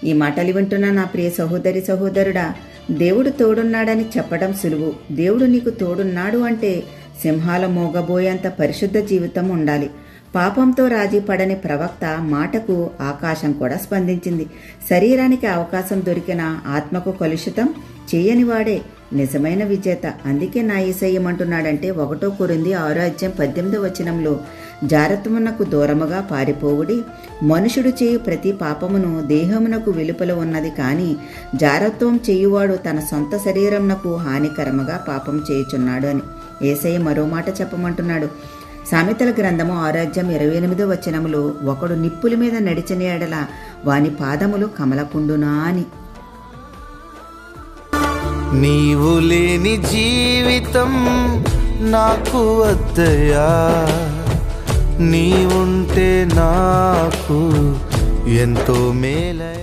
ఈ మాటలు వింటున్న నా ప్రియ సహోదరి సహోదరుడా, దేవుడు తోడున్నాడని చెప్పడం సులువు. దేవుడు నీకు తోడున్నాడు అంటే సింహాల మోగబోయేంత పరిశుద్ధ జీవితం ఉండాలి. పాపంతో రాజీ పడని ప్రవక్త మాటకు ఆకాశం కూడా స్పందించింది. శరీరానికి అవకాశం దొరికిన ఆత్మకు కలుషితం చేయనివాడే నిజమైన విజేత. అందుకే నా యేసయ్యమంటున్నాడంటే 1 కొరింథీ 6:18 జారత్వమునకు దూరముగా పారిపోవుడి. మనుషుడు చేయు ప్రతి పాపమును దేహమునకు వెలుపల ఉన్నది, కానీ జారత్వం చేయువాడు తన సొంత శరీరమునకు హానికరముగా పాపం చేయుచున్నాడు అని యేసయ్య మరో మాట చెప్పమంటున్నాడు. సామెతల గ్రంథము 6:28 ఒకడు నిప్పుల మీద నడిచిన ఎడల వాని పాదములు కమలకుండునా అని. నీవు లేని జీవితం నాకు వద్దయా, నీవుంటే నాకు ఎంతో మేలయ.